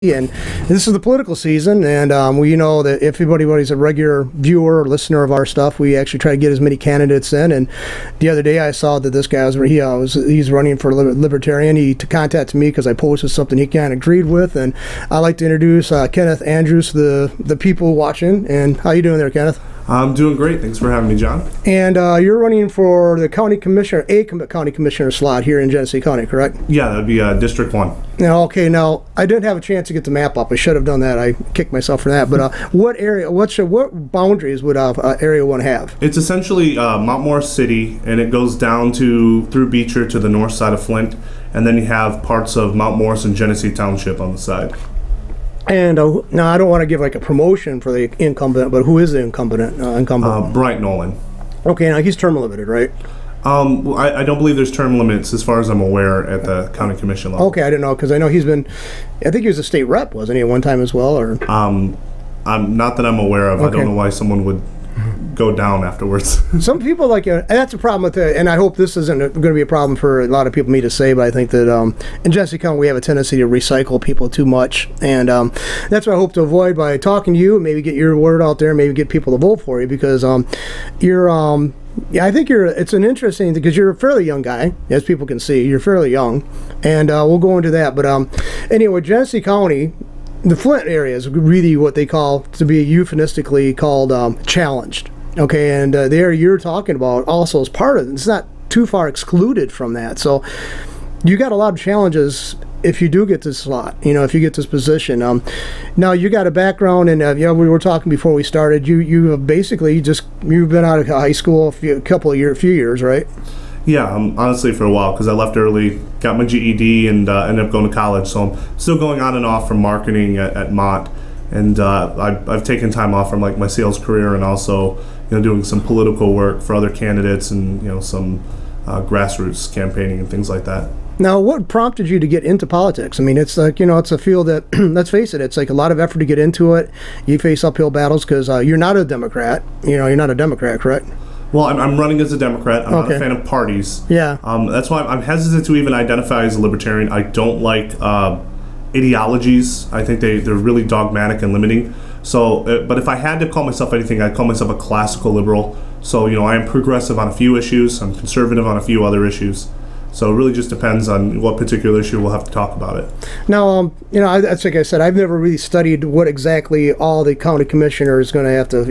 And this is the political season, and we know that if anybody's a regular viewer or listener of our stuff, we actually try to get as many candidates in. And the other day I saw that this guy he's running for Libertarian. He contacted me because I posted something he kind of agreed with, and I'd like to introduce Kenneth Andrews to the people watching. And how you doing there, Kenneth? I'm doing great. Thanks for having me, John. And you're running for the county commissioner, county commissioner slot here in Genesee County, correct? Yeah, that would be District 1. Now, I didn't have a chance to get the map up. I should have done that. I kicked myself for that. But what boundaries would Area 1 have? It's essentially Mount Morris City, and it goes down through Beecher to the north side of Flint, and then you have parts of Mount Morris and Genesee Township on the side. And now I don't want to give like a promotion for the incumbent, but who is the incumbent? Bryant Nolan. Okay, now he's term limited, right? I don't believe there's term limits as far as I'm aware at the county commission level. Okay, I didn't know because I know I think he was a state rep, wasn't he, at one time as well? Or I'm not that I'm aware of. Okay. I don't know why someone would go down afterwards. Some people and that's a problem with it, and I hope this isn't going to be a problem for a lot of people, me to say, but I think that in Genesee County we have a tendency to recycle people too much, and that's what I hope to avoid by talking to you, maybe get your word out there, maybe get people to vote for you, because I think it's an interesting, because you're a fairly young guy, as people can see. You're fairly young, and we'll go into that, but anyway, Genesee County, the Flint area is really what they call, to be euphemistically called, challenged. Okay, and the area you're talking about also is part of it. It's not too far excluded from that. So you got a lot of challenges if you do get this slot, if you get this position. Now you got a background, and we were talking before we started. You've been out of high school a few years, right? Yeah, honestly for a while, because I left early, got my GED, and ended up going to college. So I'm still going on and off from marketing at Mott, and I've taken time off from my sales career, and also doing some political work for other candidates, and some grassroots campaigning and things like that. Now, what prompted you to get into politics? I mean, it's it's a field that, let's face it, it's like a lot of effort to get into it. You face uphill battles because you're not a Democrat. You're not a Democrat, correct? Well, I'm running as a Democrat. I'm not a fan of parties. Yeah. That's why I'm hesitant to even identify as a libertarian. I don't like ideologies. I think they're really dogmatic and limiting. So, but if I had to call myself anything, I'd call myself a classical liberal. So, I am progressive on a few issues. I'm conservative on a few other issues. So it really just depends on what particular issue we'll have to talk about it. Now, that's like I said, I've never really studied what exactly all the county commissioner is going to have to,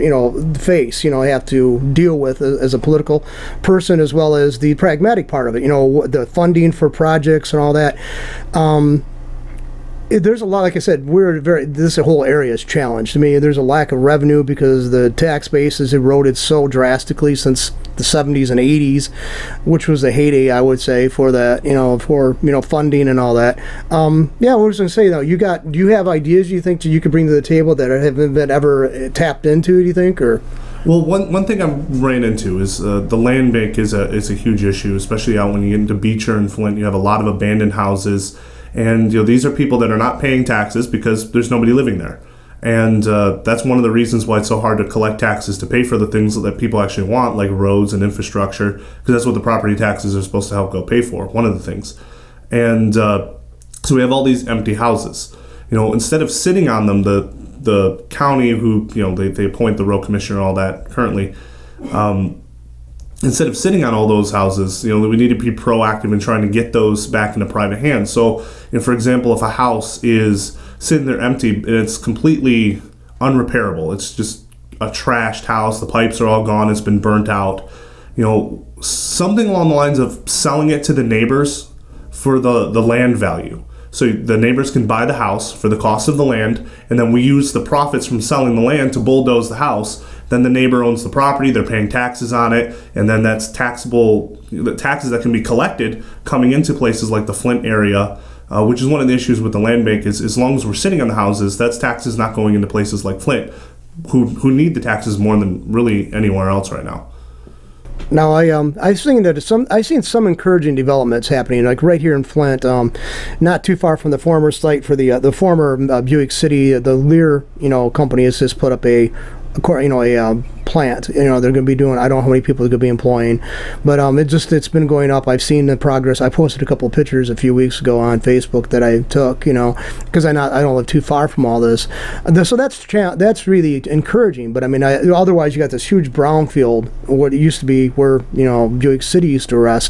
face, have to deal with as a political person, as well as the pragmatic part of it, the funding for projects and all that. There's a lot, like I said, this whole area is challenged. To me, there's a lack of revenue because the tax base has eroded so drastically since the 70s and 80s, which was the heyday, I would say, for that, for funding and all that. Yeah, what was I going to say though? Do you have ideas you think that you could bring to the table that haven't been ever tapped into? Do you think, or? Well, one thing I've ran into is the land bank is a huge issue, especially out when you get into Beecher and Flint. You have a lot of abandoned houses. And these are people that are not paying taxes because there's nobody living there. And that's one of the reasons why it's so hard to collect taxes to pay for the things that people actually want, like roads and infrastructure, because that's what the property taxes are supposed to help go pay for, one of the things. And so we have all these empty houses. Instead of sitting on them, the county who, they appoint the road commissioner and all that currently, instead of sitting on all those houses, we need to be proactive in trying to get those back into private hands. So, for example, if a house is sitting there empty and it's completely unrepairable, it's just a trashed house, the pipes are all gone, it's been burnt out, something along the lines of selling it to the neighbors for the land value. So the neighbors can buy the house for the cost of the land, and then we use the profits from selling the land to bulldoze the house. Then the neighbor owns the property, they're paying taxes on it, and then that's taxable, the taxes that can be collected coming into places like the Flint area, which is one of the issues with the land bank, is as long as we're sitting on the houses, that's taxes not going into places like Flint, who need the taxes more than really anywhere else right now. Now, I've seen some encouraging developments happening, like right here in Flint, not too far from the former site for the former Buick City. The Lear, company has just put up a plant. You know, they're going to be doing, I don't know how many people they're going to be employing, but it's been going up. I've seen the progress. I posted a couple of pictures a few weeks ago on Facebook that I took, you know, because I don't live too far from all this. So that's really encouraging. But I mean, otherwise you got this huge brownfield, what it used to be where, you know, Buick City used to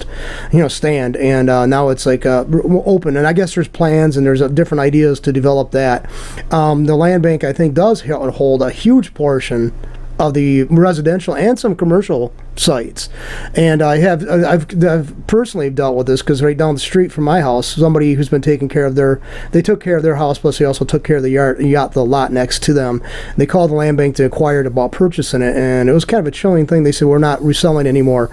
stand, and now it's like open. And I guess there's plans and there's different ideas to develop that. The land bank, I think, does hold a huge portion of the residential and some commercial sites. And I've personally dealt with this, because right down the street from my house, somebody who's been taking care of they took care of their house, plus they also took care of the lot next to them. They called the land bank to inquire about purchasing it, and it was kind of a chilling thing. They said, we're not reselling any more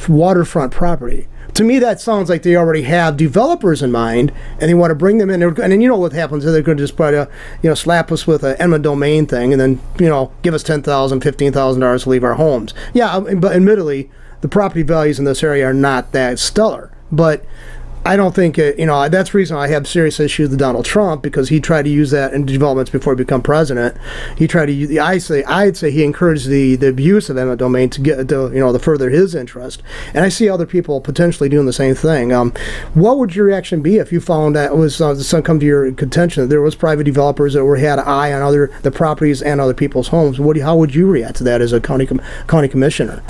waterfront property. To me, that sounds like they already have developers in mind, and they want to bring them in. And then, you know what happens? They're going to just try to, you know, slap us with an eminent domain thing, and then, you know, give us $10,000, $15,000 to leave our homes. Yeah, but admittedly, the property values in this area are not that stellar. But I don't think you know, that's the reason I have serious issues with Donald Trump, because he tried to use that in developments before he became president. He tried to use, I'd say he encouraged the abuse of eminent domain to get to, you know, to further his interest. And I see other people potentially doing the same thing. What would your reaction be if you found that it was come to your contention that there was private developers that had an eye on the properties and other people's homes? How would you react to that as a county commissioner?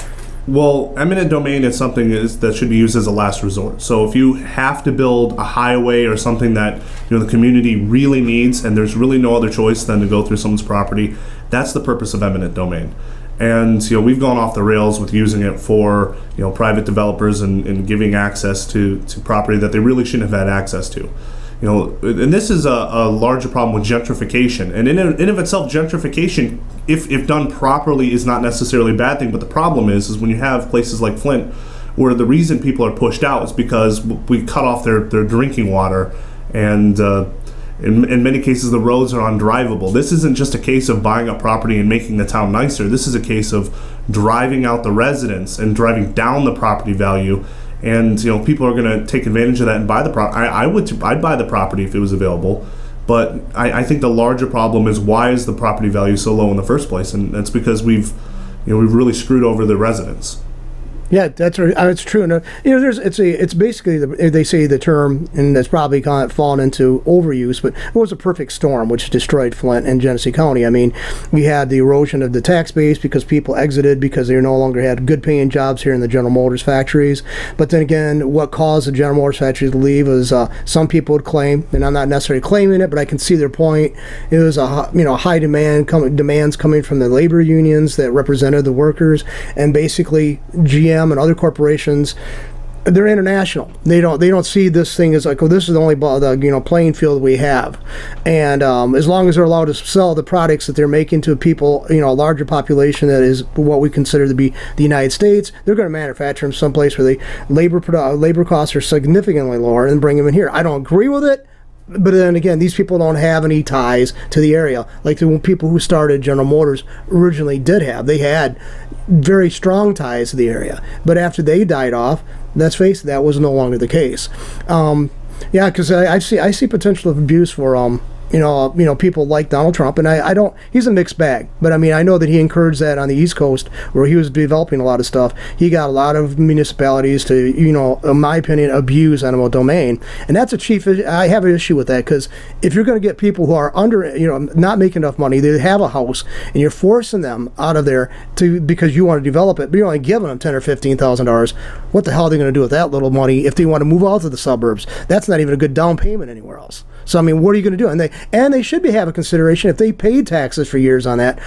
Well, eminent domain is something that should be used as a last resort. So if you have to build a highway or something that, you know, the community really needs, and there's really no other choice than to go through someone's property, that's the purpose of eminent domain. And, you know, we've gone off the rails with using it for, you know, private developers and giving access to property that they really shouldn't have had access to. You know, and this is a larger problem with gentrification. And in of itself, gentrification, if done properly, is not necessarily a bad thing. But the problem is when you have places like Flint, where the reason people are pushed out is because we cut off their drinking water, and in many cases the roads are undrivable. This isn't just a case of buying up property and making the town nicer. This is a case of driving out the residents and driving down the property value. And, you know, people are going to take advantage of that and buy the property. I'd buy the property if it was available. But I think the larger problem is, why is the property value so low in the first place? And that's because we've really screwed over the residents. Yeah, that's true. And you know, it's basically they say the term, and that's probably kind of fallen into overuse, but it was a perfect storm which destroyed Flint and Genesee County. I mean, we had the erosion of the tax base because people exited because they no longer had good paying jobs here in the General Motors factories. But then again, what caused the General Motors factories to leave is some people would claim, and I'm not necessarily claiming it, but I can see their point. It was high demands coming from the labor unions that represented the workers, and basically GM and other corporations, they're international. They don't see this thing as like, oh, this is the only playing field we have. And as long as they're allowed to sell the products that they're making to people, you know, a larger population that is what we consider to be the United States, they're going to manufacture them someplace where the labor costs are significantly lower and bring them in here. I don't agree with it. But then again, these people don't have any ties to the area like the people who started General Motors originally did have. They had very strong ties to the area. But after they died off, let's face it, that was no longer the case. Yeah, because I see potential of abuse for people like Donald Trump, and I don't. He's a mixed bag, but I mean, I know that he encouraged that on the East Coast where he was developing a lot of stuff. He got a lot of municipalities to, in my opinion, abuse eminent domain, and that's a chief. I have an issue with that, because if you're going to get people who are not making enough money, they have a house, and you're forcing them out of there because you want to develop it, but you're only giving them $10,000 or $15,000. What the hell are they going to do with that little money if they want to move out to the suburbs? That's not even a good down payment anywhere else. So I mean, what are you going to do? And they should be having consideration if they paid taxes for years on that.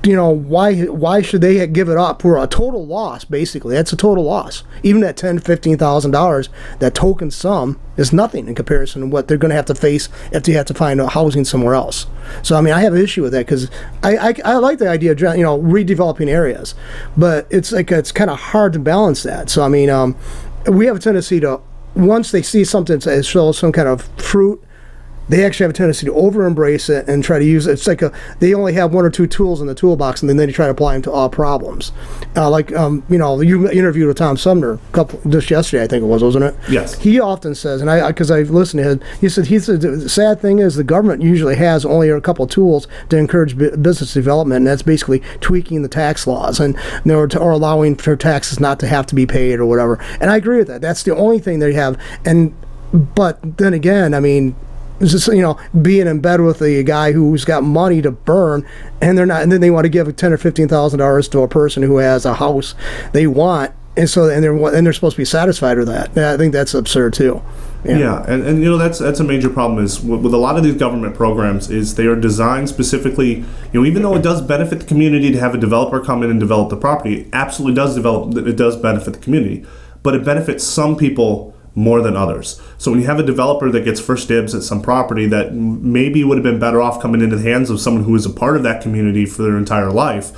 You know, why should they give it up for a total loss? Basically, that's a total loss. Even that $10,000-$15,000, that token sum is nothing in comparison to what they're going to have to face if they have to find housing somewhere else. So I mean, I have an issue with that, because I like the idea of redeveloping areas, but it's kind of hard to balance that. So I mean, we have a tendency to, once they see something that shows some kind of fruit, they actually have a tendency to over-embrace it and try to use it. It's like they only have one or two tools in the toolbox, and then they try to apply them to all problems. You interviewed with Tom Sumner just yesterday, I think it was, wasn't it? Yes. He often says, and because I've listened to him, he said the sad thing is the government usually has only a couple of tools to encourage business development, and that's basically tweaking the tax laws or allowing for taxes not to have to be paid or whatever. And I agree with that. That's the only thing they have. But then again, I mean, it's just, being in bed with a guy who's got money to burn, and then they want to give $10,000 or $15,000 to a person who has a house they want, and they're supposed to be satisfied with that. I think that's absurd too. Yeah, and that's a major problem is with a lot of these government programs is they are designed specifically, even though it does benefit the community to have a developer come in and develop the property, it absolutely does benefit the community, but it benefits some people more than others. So when you have a developer that gets first dibs at some property that maybe would have been better off coming into the hands of someone who is a part of that community for their entire life,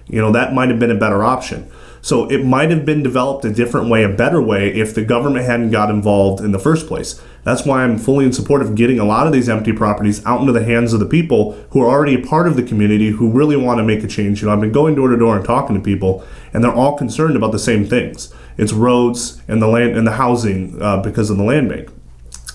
that might have been a better option. So it might have been developed a different way, a better way, if the government hadn't got involved in the first place. That's why I'm fully in support of getting a lot of these empty properties out into the hands of the people who are already a part of the community who really want to make a change. I've been going door to door and talking to people, and they're all concerned about the same things. It's roads and the land and the housing because of the land bank.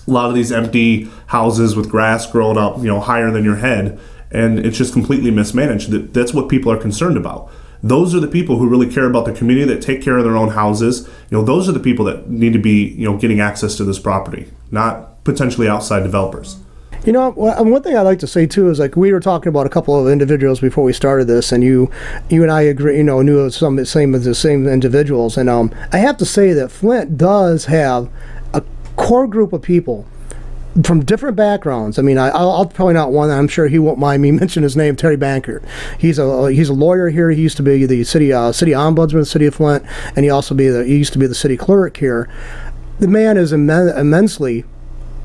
A lot of these empty houses with grass growing up, higher than your head, and it's just completely mismanaged. That's what people are concerned about. Those are the people who really care about the community, that take care of their own houses. Those are the people that need to be, getting access to this property, not potentially outside developers. One thing I'd like to say too is, like, we were talking about a couple of individuals before we started this, and you and I agree, knew of the same individuals, and I have to say that Flint does have a core group of people from different backgrounds. I mean, I'll point out one. I'm sure he won't mind me mentioning his name, Terry Bankert. He's a lawyer here. He used to be the city ombudsman of the city of Flint, and he used to be the city clerk here. The man is immensely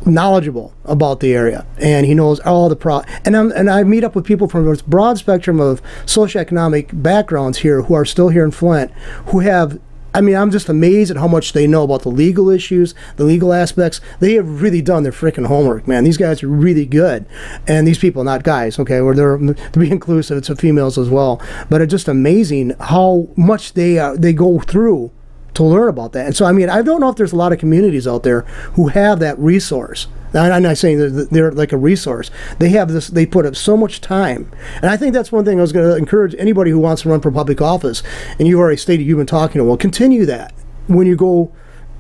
knowledgeable about the area, and he knows all the and I meet up with people from a broad spectrum of socioeconomic backgrounds here who are still here in Flint, who have, I'm just amazed at how much they know about the legal issues, the legal aspects. They have really done their freaking homework, man. These guys are really good. And these people, not guys, okay, where they're, to be inclusive, it's females as well. But it's just amazing how much they go through to learn about that. And so, I don't know if there's a lot of communities out there who have that resource. Now, I'm not saying that they're like a resource. They have this, they put up so much time. And I think that's one thing I was going to encourage anybody who wants to run for public office, and you've already stated you've been talking to, well, continue that when you go,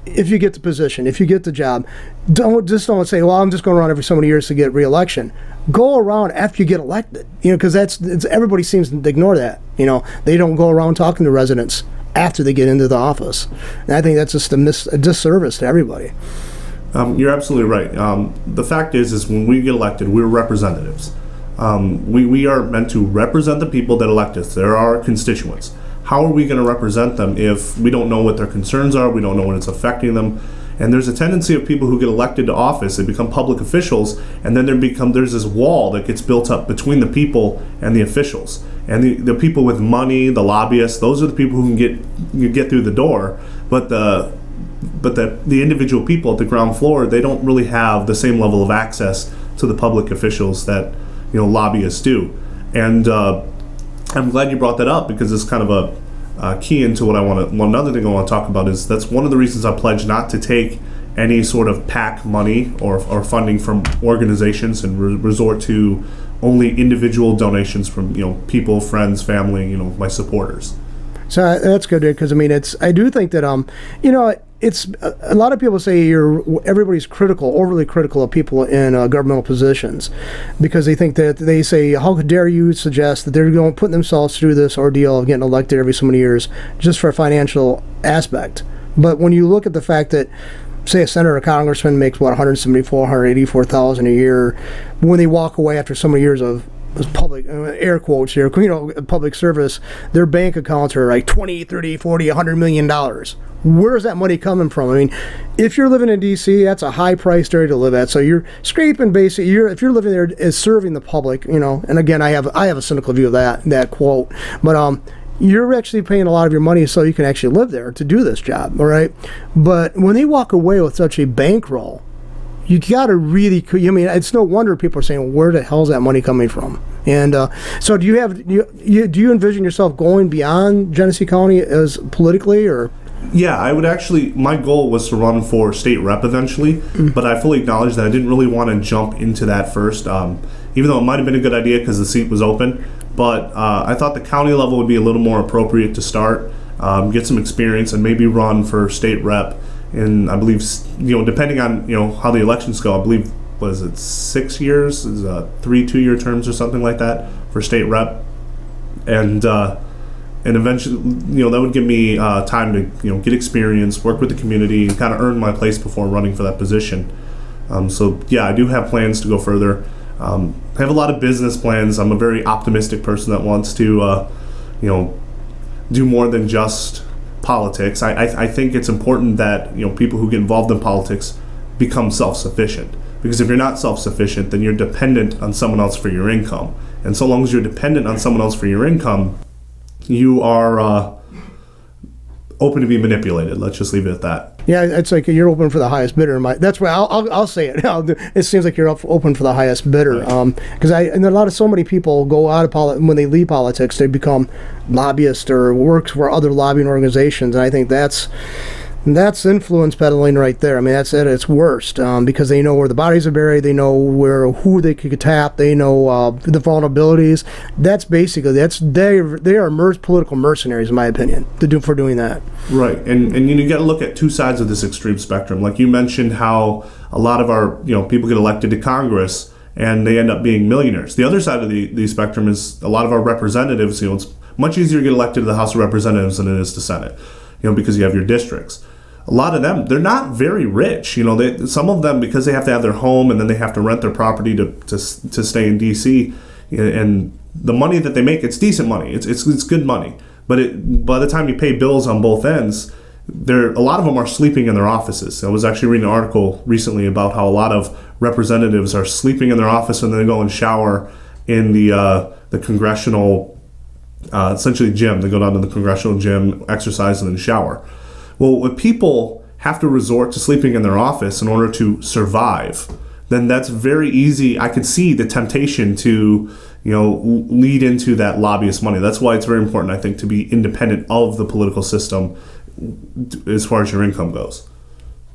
if you get the position, if you get the job. Don't say, well, I'm just going to run every so many years to get re-election. Go around after you get elected, because everybody seems to ignore that. They don't go around talking to residents after they get into the office. And I think that's just a disservice to everybody. You're absolutely right. The fact is when we get elected, we're representatives. We are meant to represent the people that elect us. They're our constituents. How are we going to represent them if we don't know what their concerns are, we don't know when it's affecting them? And there's a tendency of people who get elected to office, they become public officials, and then there's this wall that gets built up between the people and the officials. And the people with money, the lobbyists, those are the people who can get through the door. But the individual people at the ground floor, they don't really have the same level of access to the public officials that lobbyists do. And I'm glad you brought that up, because it's kind of a key into what I want to. One other thing I want to talk about is that's one of the reasons I pledge not to take any sort of PAC money or funding from organizations and resort to only individual donations from people, friends, family, my supporters. So that's good, because I do think that it's a lot of people say everybody's overly critical of people in governmental positions, because they think that they say, how dare you suggest that they're going to put themselves through this ordeal of getting elected every so many years just for a financial aspect. But when you look at the fact that, say, a senator or congressman makes $174,000, $184,000 a year, when they walk away after so many years of public, air quotes here, public service, their bank accounts are like 20, 30, 40, $100 million. Where's that money coming from? If you're living in D.C., that's a high-priced area to live at. So you're scraping basically. If you're living there, is serving the public. And again, I have a cynical view of that quote. But you're actually paying a lot of your money so you can actually live there to do this job. All right. But when they walk away with such a bankroll, you got to really, I mean, it's no wonder people are saying, where the hell is that money coming from? And so do you envision yourself going beyond Genesee County as politically, or? Yeah, I would actually, my goal was to run for state rep eventually, but I fully acknowledge that I didn't really want to jump into that first, even though it might have been a good idea because the seat was open. But I thought the county level would be a little more appropriate to start, get some experience, and maybe run for state rep. And I believe, depending on how the elections go, I believe, what is it, 6 years, is 3 2-year terms or something like that for state rep, and eventually, that would give me time to get experience, work with the community, and kind of earn my place before running for that position. So yeah, I do have plans to go further. I have a lot of business plans. I'm a very optimistic person that wants to, do more than just politics. I think it's important that people who get involved in politics become self-sufficient. Because if you're not self-sufficient, then you're dependent on someone else for your income. And so long as you're dependent on someone else for your income, you are open to be manipulated. Let's just leave it at that. Yeah, it's like you're open for the highest bidder. That's why I'll say it. It seems like you're open for the highest bidder. Because so many people go out of politics. When they leave politics, they become lobbyists or works for other lobbying organizations. And I think that's influence peddling right there. I mean, that's at its worst, because they know where the bodies are buried, they know who they could tap, they know the vulnerabilities. That's basically they are political mercenaries, in my opinion, for doing that. Right, and you got to look at two sides of this extreme spectrum. Like you mentioned, how a lot of our people get elected to Congress and they end up being millionaires. The other side of the spectrum is a lot of our representatives. It's much easier to get elected to the House of Representatives than it is to Senate. Because you have your districts. A lot of them, they're not very rich. Some of them, because they have to have their home and then they have to rent their property to stay in D.C. And the money that they make, it's decent money. It's good money. But by the time you pay bills on both ends, a lot of them are sleeping in their offices. I was actually reading an article recently about how a lot of representatives are sleeping in their office and then they go and shower in the congressional. Essentially gym. They go down to the congressional gym, exercise, and then shower. Well, if people have to resort to sleeping in their office in order to survive, then that's very easy. I could see the temptation to, lead into that lobbyist money. That's why it's very important, I think, to be independent of the political system as far as your income goes.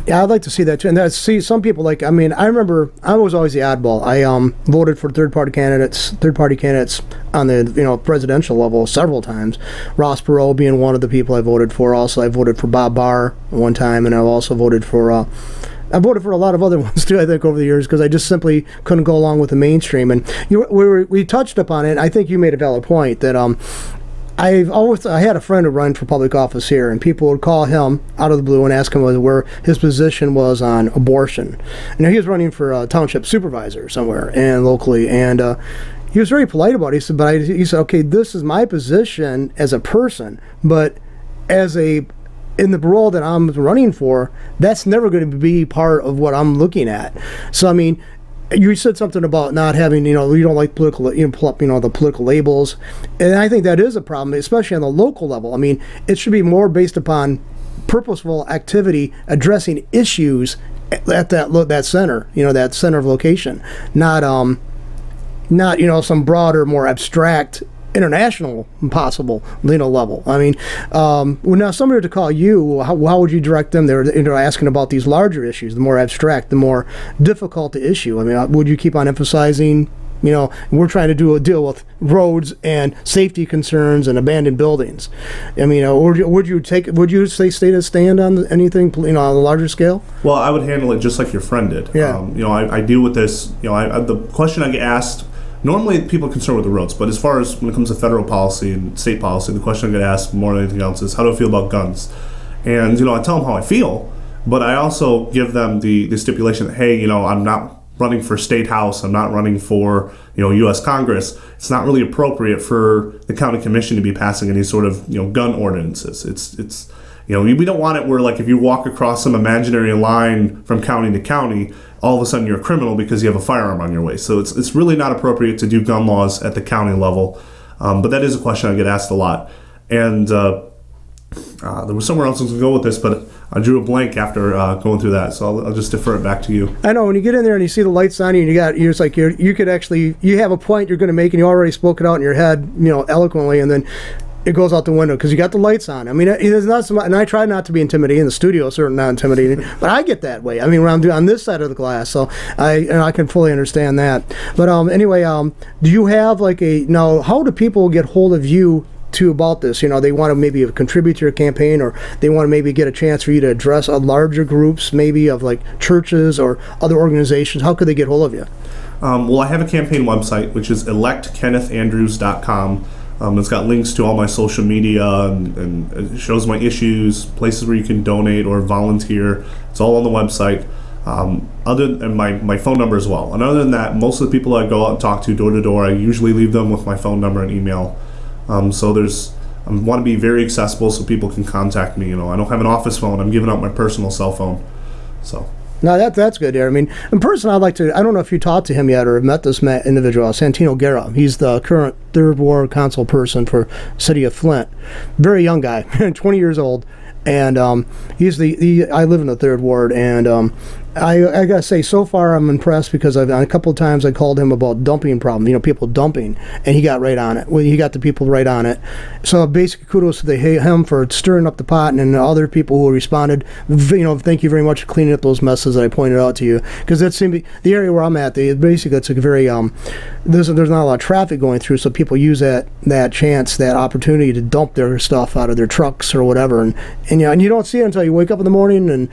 Yeah, I'd like to see that too. And some people I remember I was always the oddball. I voted for third-party candidates on the presidential level several times. Ross Perot being one of the people I voted for. Also, I voted for Bob Barr one time, and I've also voted for a lot of other ones too, I think, over the years, because I just simply couldn't go along with the mainstream. And we touched upon it. I think you made a valid point that I had a friend who ran for public office here, and people would call him out of the blue and ask him where his position was on abortion. And he was running for a township supervisor somewhere and locally, and he was very polite about it. He said, okay, this is my position as a person, but in the role that I'm running for, that's never going to be part of what I'm looking at. So, I mean, you said something about not having, you don't like political, the political labels, and I think that is a problem, especially on the local level. I mean, it should be more based upon purposeful activity addressing issues at that center, that center of location, not some broader, more abstract international possible level. I mean, when now somebody were to call you, how would you direct them? They're asking about these larger issues, the more abstract, the more difficult to issue. I mean, would you keep on emphasizing, we're trying to deal with roads and safety concerns and abandoned buildings? I mean, would you state a stand on anything, on a larger scale? Well, I would handle it just like your friend did. Yeah. I deal with this. The question I get asked. Normally, people are concerned with the roads, but as far as when it comes to federal policy and state policy, the question I get asked more than anything else is, how do I feel about guns? And, I tell them how I feel, but I also give them the stipulation that, hey, I'm not running for state house, I'm not running for, U.S. Congress. It's not really appropriate for the county commission to be passing any sort of, gun ordinances. It's we don't want it where, like, if you walk across some imaginary line from county to county, all of a sudden you're a criminal because you have a firearm on your waist. So it's really not appropriate to do gun laws at the county level. But that is a question I get asked a lot. And there was somewhere else I was going to go with this, but I drew a blank after going through that, so I'll just defer it back to you. I know when you get in there and you see the lights on you, and it's like you could actually, you have a point you're going to make, and you already spoke it out in your head, eloquently, and then it goes out the window because you got the lights on. I mean, it's not so much, and I try not to be intimidating. In the studio, certainly not intimidating, but I get that way. I mean, when I'm on this side of the glass, so I can fully understand that. But anyway, do you have now? How do people get hold of you too about this? They want to maybe contribute to your campaign, or they want to maybe get a chance for you to address larger groups, maybe of churches or other organizations. How could they get hold of you? Well, I have a campaign website, which is electkennethandrews.com. It's got links to all my social media, and it shows my issues, places where you can donate or volunteer. It's all on the website. And my phone number as well. And other than that, most of the people I go out and talk to door to door, I usually leave them with my phone number and email. So I want to be very accessible so people can contact me. I don't have an office phone. I'm giving out my personal cell phone. So. No, that's good there. I mean, in person, I don't know if you talked to him yet or have met this individual, Santino Guerra. He's the current Third Ward council person for City of Flint. Very young guy, 20 years old. And he's I live in the Third Ward, and I gotta say, so far I'm impressed because a couple of times I called him about dumping problem, people dumping, and he got right on it. Well, he got the people right on it. So basically, kudos to him for stirring up the pot, and then other people who responded. Thank you very much for cleaning up those messes that I pointed out to you, because that seemed the area where I'm at. Basically, it's a very there's not a lot of traffic going through, so people use that chance, that opportunity to dump their stuff out of their trucks or whatever, and you don't see it until you wake up in the morning and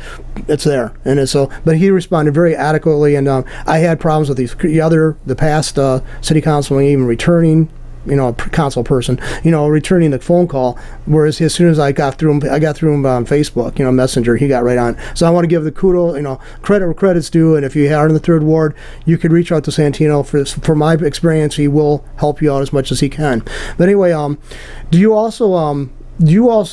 it's there. And so, but he responded very adequately, and I had problems with the past city councilman even returning, a council person, returning the phone call. Whereas as soon as I got through him on Facebook, Messenger, he got right on. So I want to give the kudos, credit where credit's due. And if you are in the Third Ward, you could reach out to Santino. For my experience, he will help you out as much as he can. But anyway, do you also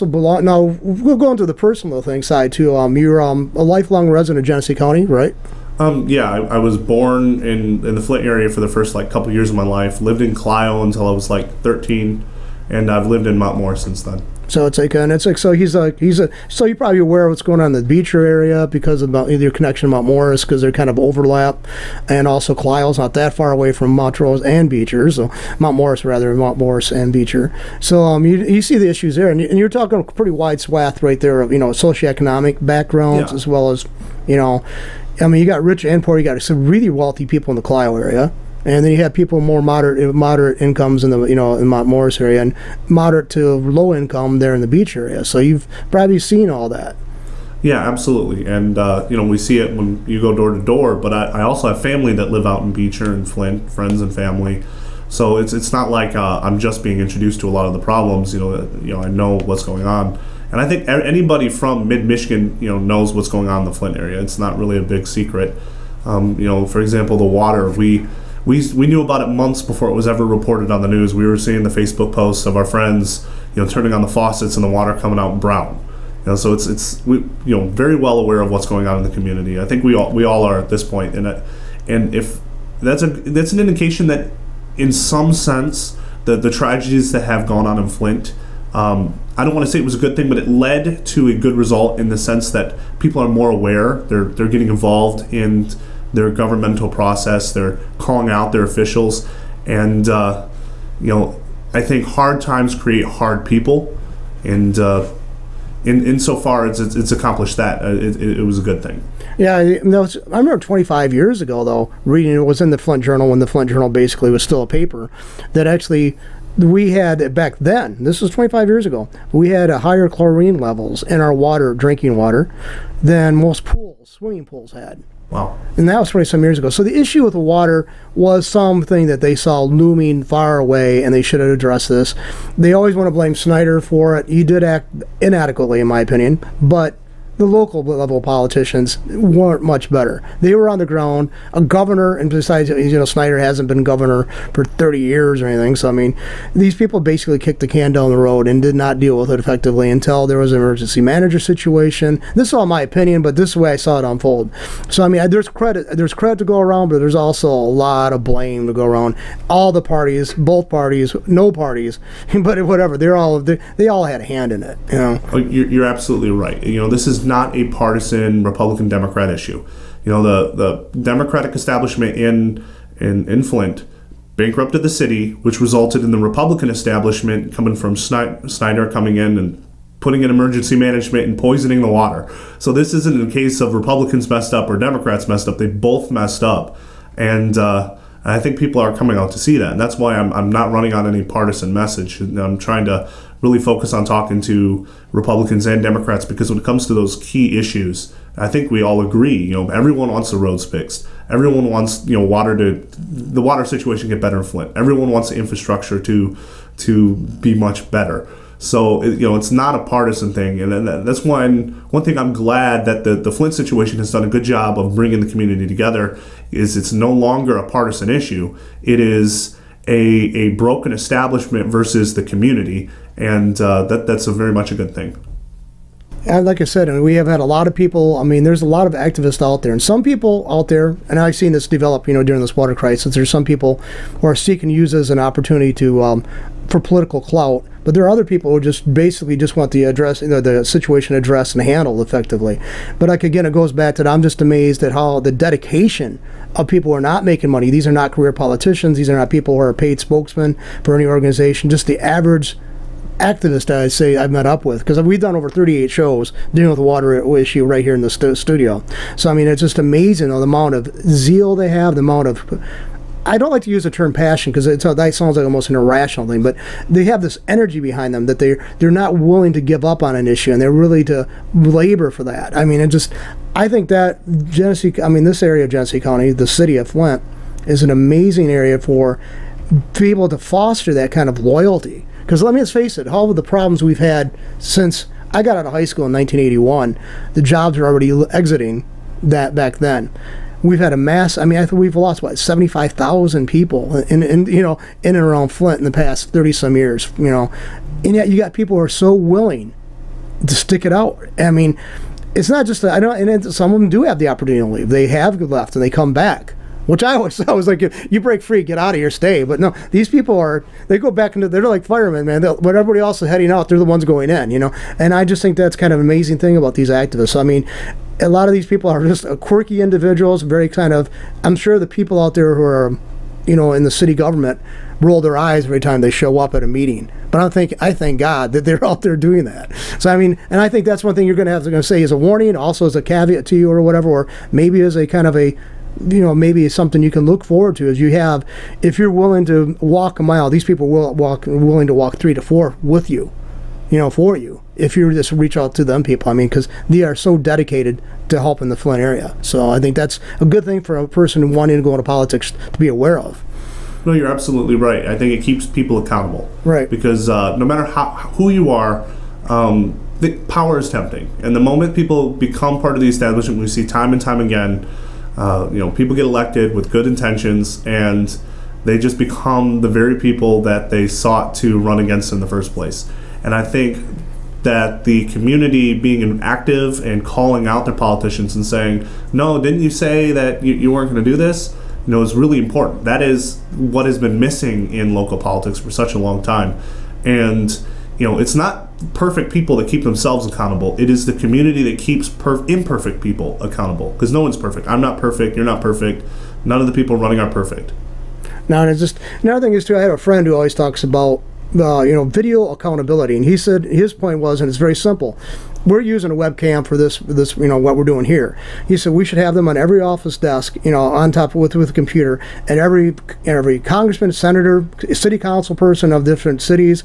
belong? Now we'll go into the personal thing side too. You're a lifelong resident of Genesee County, right? Yeah, I was born in the Flint area for the first couple years of my life. Lived in Clio until I was 13, and I've lived in Mount Morris since then. So so you're probably aware of what's going on in the Beecher area because of your connection to Mount Morris, because they're kind of overlap, and also Clio's not that far away from Montrose and Beecher, so Mount Morris and Beecher. So you see the issues there, and you're talking a pretty wide swath right there of socioeconomic backgrounds, as well as you got rich and poor. You got some really wealthy people in the Clio area, and then you have people more moderate incomes in the in Mount Morris area, and moderate to low income there in the Beach area. So you've probably seen all that. Yeah, absolutely. And we see it when you go door to door. But I also have family that live out in Beecher and Flint, friends and family. So it's not like I'm just being introduced to a lot of the problems. I know what's going on. And I think anybody from mid-Michigan, knows what's going on in the Flint area. It's not really a big secret. For example, the water, we knew about it months before it was ever reported on the news. We were seeing the Facebook posts of our friends, turning on the faucets and the water coming out brown. So it's very well aware of what's going on in the community. I think we all are at this point. And if that's an indication that, in some sense, the tragedies that have gone on in Flint, I don't want to say it was a good thing, but it led to a good result in the sense that people are more aware. They're getting involved in their governmental process. They're calling out their officials, and I think hard times create hard people, and insofar as it's accomplished that, it was a good thing. Yeah, I remember 25 years ago, though, reading it was in the Flint Journal, when the Flint Journal basically was still a paper, that actually we had, back then, this was 25 years ago, we had higher chlorine levels in our drinking water, than most swimming pools had. Wow. And that was 20-some years ago. So the issue with the water was something that they saw looming far away, and they should have addressed this. They always want to blame Snyder for it. He did act inadequately, in my opinion, but the local level politicians weren't much better. They were on the ground. A governor, and besides, Snyder hasn't been governor for 30 years or anything. So, these people basically kicked the can down the road and did not deal with it effectively until there was an emergency manager situation. This is all my opinion, but this is the way I saw it unfold. So, there's credit to go around, but there's also a lot of blame to go around. All the parties, both parties, no parties, but whatever, they all had a hand in it. You're absolutely right. This is not a partisan Republican-Democrat issue. You know, the Democratic establishment in Flint bankrupted the city, which resulted in the Republican establishment coming from Snyder coming in and putting in emergency management and poisoning the water. So this isn't a case of Republicans messed up or Democrats messed up. They both messed up. And I think people are coming out to see that. And that's why I'm not running on any partisan message. I'm trying to really focus on talking to Republicans and Democrats, because when it comes to those key issues, I think we all agree. You know, everyone wants the roads fixed. Everyone wants, you know, the water situation to get better in Flint. Everyone wants the infrastructure to be much better. So, you know, it's not a partisan thing. And that's one thing I'm glad that the Flint situation has done a good job of bringing the community together, is it's no longer a partisan issue. It is a broken establishment versus the community. And that's very much a good thing. And like I said, we have had a lot of people. I mean, there's a lot of activists out there, and some people out there, and I've seen this develop, you know, during this water crisis. There's some people who are seeking to use it as an opportunity to for political clout, but there are other people who just basically just want the situation addressed and handled effectively. But like again, it goes back to that. I'm just amazed at how the dedication of people who are not making money. These are not career politicians. These are not people who are paid spokesmen for any organization. Just the average activist I say I've met up with, because we've done over 38 shows dealing with the water issue right here in the studio. So I mean, it's just amazing, the amount of zeal they have, the amount of, I don't like to use the term passion because that sounds like almost an irrational thing, but they have this energy behind them that they're not willing to give up on an issue, and they're really to labor for that. I mean, I think that this area of Genesee County, the city of Flint, is an amazing area for people to foster that kind of loyalty. Because let's face it, all of the problems we've had since I got out of high school in 1981, the jobs were already exiting that back then. We've had a mass. I mean, I think we've lost 75,000 people in and around Flint in the past 30 some years. You know, and yet you got people who are so willing to stick it out. I mean, it's not just some of them do have the opportunity to leave. They have left and they come back. Which I always thought was like, if you break free, get out of here, stay. But no, these people they go back they're like firemen, man. When everybody else is heading out, they're the ones going in, you know. And I just think that's kind of an amazing thing about these activists. I mean, a lot of these people are just quirky individuals, very kind of, I'm sure the people out there who are, you know, in the city government roll their eyes every time they show up at a meeting. But I thank God that they're out there doing that. So I mean, and I think that's one thing you're going to say as a warning, also as a caveat to you or whatever, or maybe as a kind of a, you know, maybe it's something you can look forward to, is if you're willing to walk a mile, these people will willing to walk 3 to 4 with you, you know, for you, if you just reach out to them people. I mean, because they are so dedicated to helping the Flint area. So I think that's a good thing for a person wanting to go into politics to be aware of. No, you're absolutely right. I think it keeps people accountable. Right. Because no matter who you are, the power is tempting. And the moment people become part of the establishment, we see time and time again, people get elected with good intentions, and they just become the very people that they sought to run against in the first place. And I think that the community being active and calling out their politicians and saying, no, didn't you say that you weren't going to do this? You know, is really important. That is what has been missing in local politics for such a long time. And, you know, it's not perfect people that keep themselves accountable. It is the community that keeps imperfect people accountable, because no one's perfect. I'm not perfect. You're not perfect. None of the people running are perfect. Now, and it's just another thing is too, I have a friend who always talks about video accountability, and he said his point was, and it's very simple, we're using a webcam for this what we're doing here. He said we should have them on every office desk, on top with a computer, and every congressman, senator, city council person of different cities,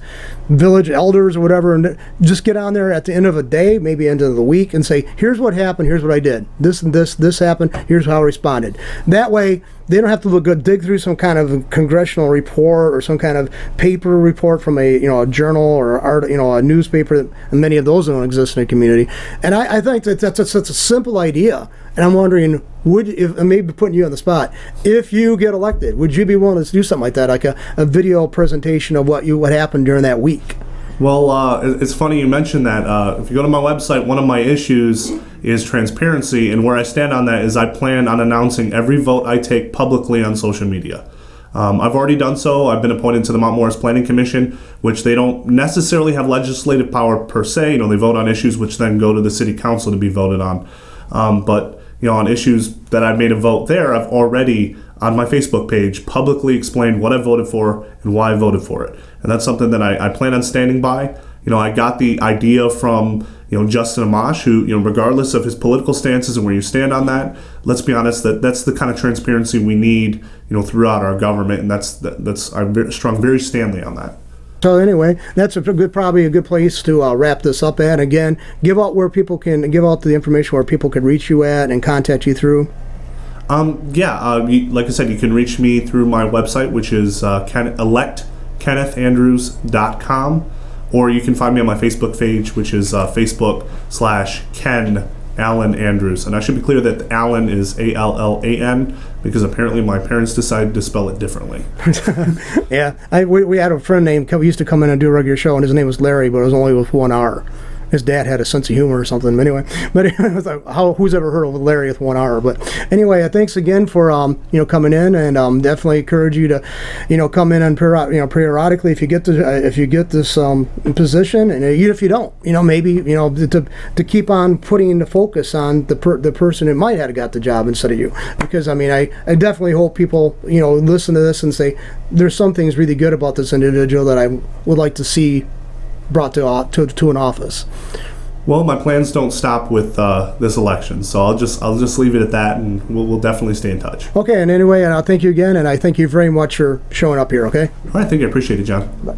village elders or whatever, and just get on there at the end of a day, maybe end of the week, and say, here's what happened, here's what I did, this and this happened, here's how I responded. That way they don't have to dig through some kind of congressional report or some kind of paper report from a journal or a newspaper, and many of those don't exist in a community. And I think that's a simple idea. And I'm wondering, maybe putting you on the spot, if you get elected, would you be willing to do something like that, like a video presentation of what happened during that week? Well, it's funny you mentioned that. If you go to my website, one of my issues is transparency, and where I stand on that is I plan on announcing every vote I take publicly on social media. I've already done so. I've been appointed to the Mount Morris Planning Commission, which they don't necessarily have legislative power per se. You know, they vote on issues which then go to the city council to be voted on. But you know, on issues that I've made a vote there, I've already on my Facebook page publicly explained what I voted for and why I voted for it. And that's something that I plan on standing by. You know, I got the idea from, you know, Justin Amash, who, you know, regardless of his political stances and where you stand on that, let's be honest, that's the kind of transparency we need, you know, throughout our government, and that's I'm very strong, very Stanley on that. So anyway, that's probably a good place to wrap this up at. Again, give out the information where people can reach you at and contact you through. Like I said, you can reach me through my website, which is electkennethandrews.com, or you can find me on my Facebook page, which is Facebook.com/Ken Allen Andrews. And I should be clear that Allen is Allan, because apparently my parents decided to spell it differently. Yeah, we had a friend named, he used to come in and do a regular show, and his name was Larry, but it was only with 1 R. His dad had a sense of humor or something. Anyway, but it was like, who's ever heard of Larry with 1 R? But anyway, thanks again for coming in, and definitely encourage you to come in and periodically if you get this position, and even if you don't, maybe to keep on putting the focus on the person that might have got the job instead of you, because I definitely hope people listen to this and say there's some things really good about this individual that I would like to see brought to an office. Well, my plans don't stop with this election, so I'll just leave it at that, and we'll definitely stay in touch. Okay, and anyway, and I'll thank you again, and I thank you very much for showing up here. Okay. All right, thank you. I appreciate it, John. Bye.